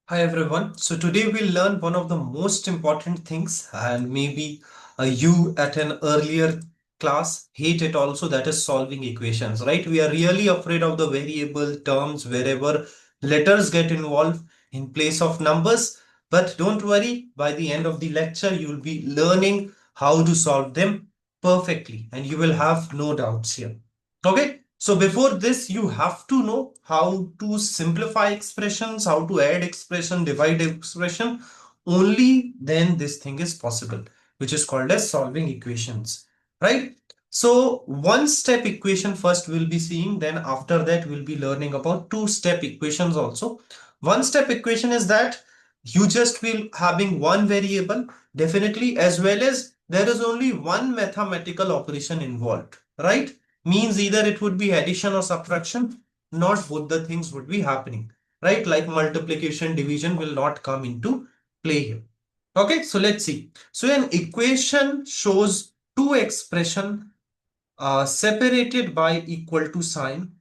Hi everyone. So today we'll learn one of the most important things, and maybe you at an earlier class hate it also, that is solving equations, right? We are really afraid of the variable terms wherever letters get involved in place of numbers. But don't worry, by the end of the lecture, you'll be learning how to solve them perfectly and you will have no doubts here. Okay, so before this, you have to know how to simplify expressions, how to add expression, divide expression. Only then this thing is possible, which is called as solving equations, right? So one step equation first we'll be seeing, then after that we'll be learning about two-step equations also. One step equation is that you just will having one variable, definitely, as well as there is only one mathematical operation involved, right? Means either it would be addition or subtraction, not both the things would be happening, right? Like multiplication, division will not come into play here. Okay, so let's see. So an equation shows two expression separated by equal to sign,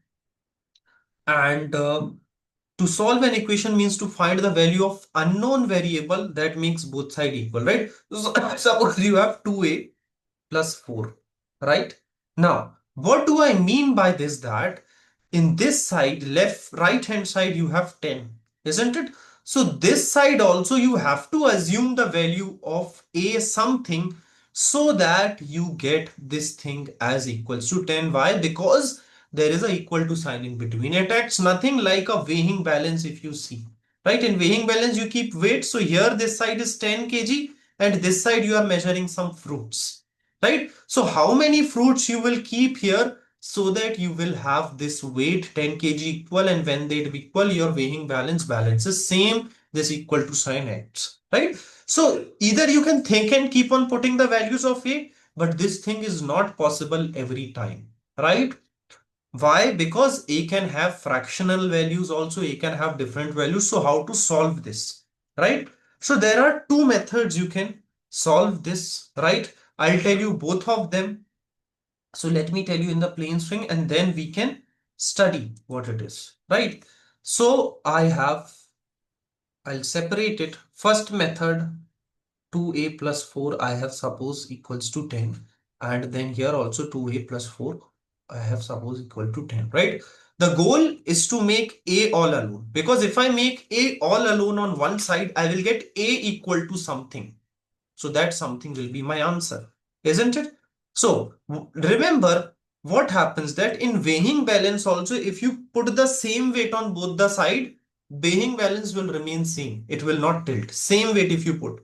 and to solve an equation means to find the value of unknown variable that makes both side equal, right? So suppose you have 2a plus 4, right? Now, what do I mean by this? That in this side, left, right hand side, you have 10, isn't it? So this side also you have to assume the value of a something so that you get this thing as equals to 10. Why? Because there is a equal to sign in between. It acts nothing like a weighing balance if you see. Right? In weighing balance, you keep weight. So here this side is 10 kg and this side you are measuring some fruits, right? So how many fruits you will keep here so that you will have this weight 10 kg equal, and when they equal, your weighing balance is same, this equal to sign acts, right? So either you can think and keep on putting the values of a, but this thing is not possible every time, right? Why? Because a can have fractional values also, a can have different values. So how to solve this, right? So there are two methods you can solve this, right? I'll tell you both of them. So let me tell you in the plain string and then we can study what it is, right? So I'll separate it. First method, 2a plus 4 I have suppose equals to 10, and then here also 2a plus 4 I have suppose equal to 10, right? The goal is to make a all alone, because if I make a all alone on one side, I will get a equal to something. So that something will be my answer, isn't it? So remember what happens, that in weighing balance also, if you put the same weight on both the side, weighing balance will remain same. It will not tilt. Same weight if you put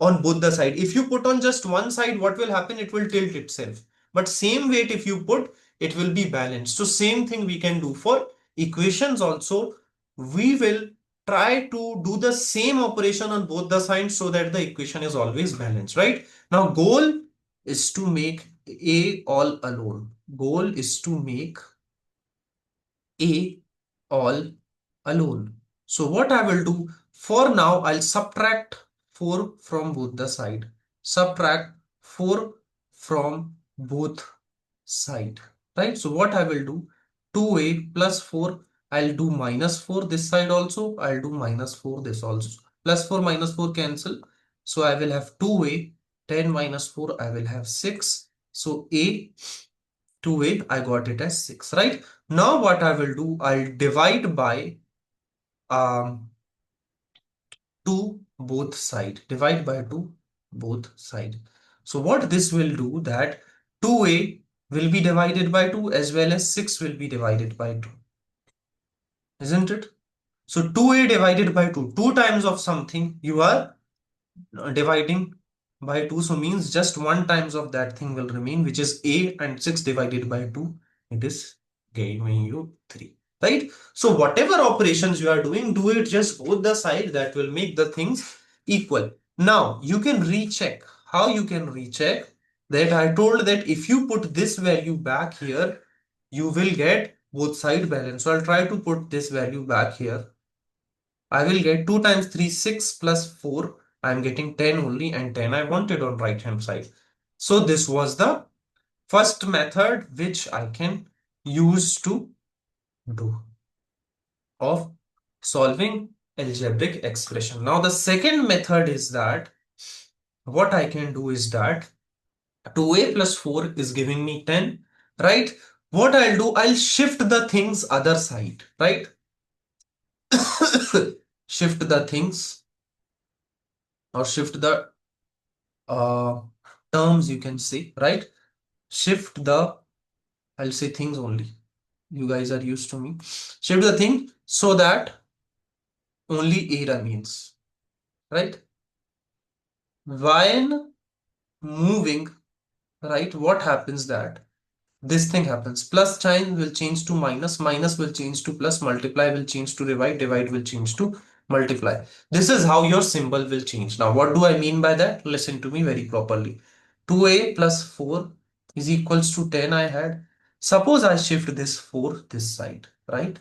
on both the side. If you put on just one side, what will happen? It will tilt itself. But same weight if you put, it will be balanced. So same thing we can do for equations also. We will try to do the same operation on both the sides so that the equation is always balanced, right? Now goal is to make a all alone. Goal is to make a all alone. So what I will do, for now, I'll subtract 4 from both the side. Subtract 4 from both side, right? So what I will do, 2a plus 4, I'll do minus 4 this side also. I'll do minus 4 this also. Plus 4 minus 4 cancel. So I will have 2a, 10 minus 4, I will have 6. So a 2a, I got it as 6, right? Now what I will do, I'll divide by um 2 both side. Divide by 2 both side. So what this will do, that 2a will be divided by 2 as well as 6 will be divided by 2, isn't it? So 2a divided by 2, 2 times of something you are dividing by 2, so means just 1 times of that thing will remain, which is a, and 6 divided by 2, it is giving you 3, right? So whatever operations you are doing, do it just both the side, that will make the things equal. Now you can recheck. How you can recheck? That I told that if you put this value back here, you will get both side balance. So I'll try to put this value back here. I will get 2 times 3, 6 plus 4. I am getting 10 only, and 10 I wanted on right hand side. So this was the first method which I can use to do of solving algebraic expression. Now the second method is that what I can do is that 2a plus 4 is giving me 10, right? What I'll do, I'll shift the things other side, right? Shift the things or shift the uh, terms, you can say, right? Shift the, I'll say things only. You guys are used to me. Shift the thing so that only a remains, right? When moving, right, what happens that this thing happens. Plus sign will change to minus, minus will change to plus, multiply will change to divide, divide will change to multiply. This is how your symbol will change. Now, what do I mean by that? Listen to me very properly. 2a plus 4 is equals to 10 I had. Suppose I shift this 4 this side, right?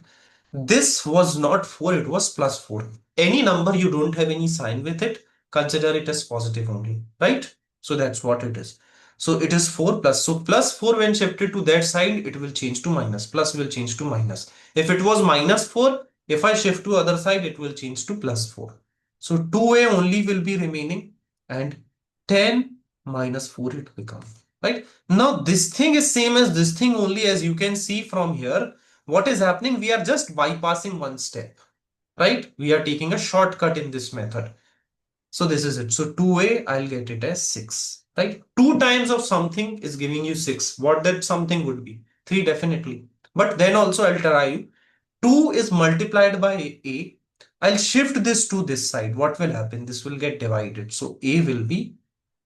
This was not 4, it was plus 4. Any number you don't have any sign with it, consider it as positive only, right? So that's what it is. So it is 4 plus. So plus 4 when shifted to that side, it will change to minus. Plus will change to minus. If it was minus 4, if I shift to other side, it will change to plus 4. So 2a only will be remaining and 10 minus 4 it becomes. Right? Now this thing is same as this thing only, as you can see from here. What is happening? We are just bypassing one step. Right? We are taking a shortcut in this method. So this is it. So 2a, I'll get it as 6. Right? 2 times of something is giving you 6. What that something would be? 3 definitely. But then also I'll try you. 2 is multiplied by a. I'll shift this to this side. What will happen? This will get divided. So a will be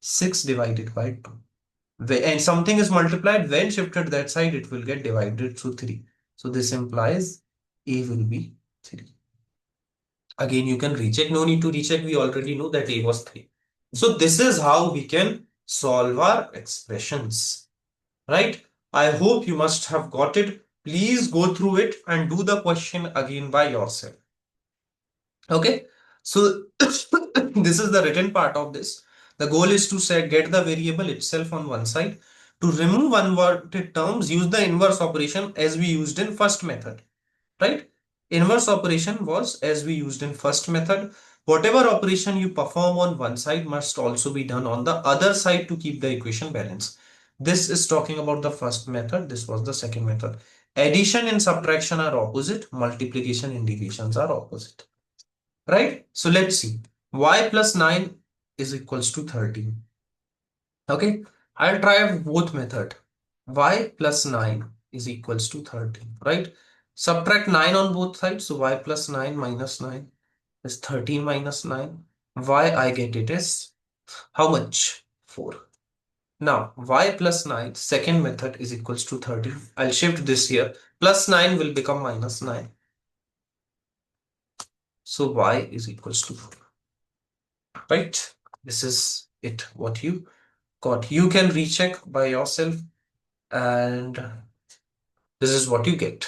6 divided by 2. And something is multiplied. When shifted that side, it will get divided to 3. So this implies a will be 3. Again, you can recheck. No need to recheck. We already know that a was 3. So this is how we can solve our expressions, right? I hope you must have got it. Please go through it and do the question again by yourself. Okay. So this is the written part of this. The goal is to say get the variable itself on one side. To remove unwanted terms, use the inverse operation as we used in first method, right? Inverse operation was as we used in first method. Whatever operation you perform on one side must also be done on the other side to keep the equation balanced. This is talking about the first method. This was the second method. Addition and subtraction are opposite. Multiplication and divisions are opposite, right? So let's see. Y plus 9 is equals to 13. Okay, I'll try both method. Y plus 9 is equals to 13, right? Subtract 9 on both sides. So y plus 9 minus 9 is 13 minus 9. Y I get it is how much? 4. Now y plus 9 second method is equals to 13. I'll shift this here. Plus 9 will become minus 9. So y is equals to 4. Right? This is it. What you got. You can recheck by yourself, and this is what you get.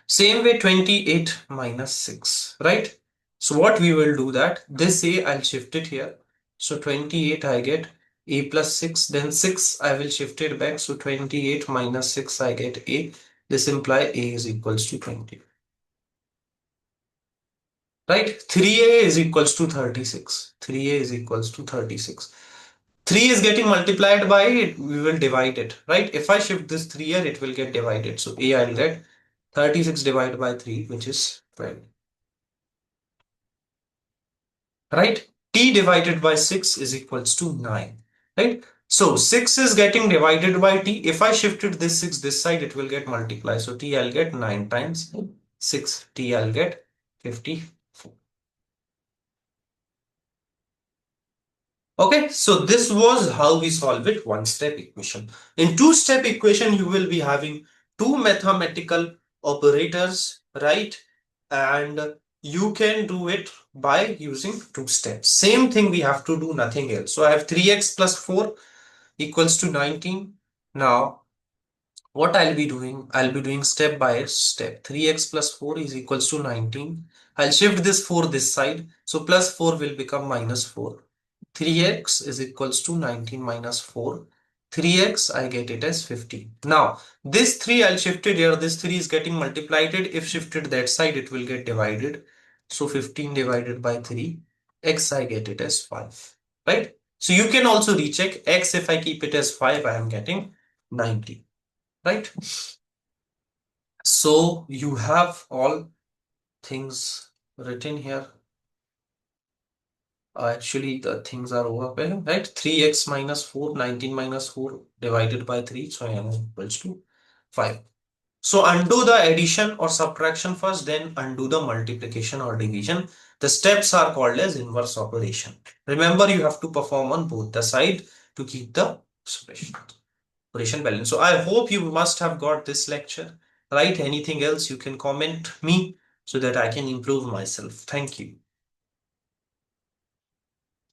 Same way 28 minus 6, right? So what we will do that, this a I'll shift it here. So 28 I get a plus 6, then 6 I will shift it back. So 28 minus 6 I get a. This imply a is equals to 20. Right? 3a is equals to 36. 3a is equals to 36. 3 is getting multiplied by it, we will divide it, right? If I shift this 3 here, it will get divided. So a I'll get 36 divided by 3, which is 12. Right? T divided by 6 is equals to 9. Right? So 6 is getting divided by t. If I shifted this 6 this side, it will get multiplied. So t I'll get 9 times 6. T I'll get 54. Okay, so this was how we solve it one-step equation. In two-step equation, you will be having two mathematical operators, right? And you can do it by using two steps. Same thing we have to do, nothing else. So I have 3x plus 4 equals to 19. Now, what I'll be doing? I'll be doing step by step. 3x plus 4 is equals to 19. I'll shift this 4 this side. So plus 4 will become minus 4. 3x is equals to 19 minus 4. 3x, I get it as 50. Now, this 3 I'll shift it here. This 3 is getting multiplied. If shifted that side, it will get divided. So 15 divided by 3, x I get it as 5. Right? So you can also recheck x. If I keep it as 5, I am getting 90. Right? So you have all things written here. Actually, the things are over, right? 3x minus 4, 19 minus 4 divided by 3. So n equals to 5. So undo the addition or subtraction first, then undo the multiplication or division. The steps are called as inverse operation. Remember, you have to perform on both the side to keep the operation balance. So I hope you must have got this lecture, right? Anything else you can comment me so that I can improve myself. Thank you.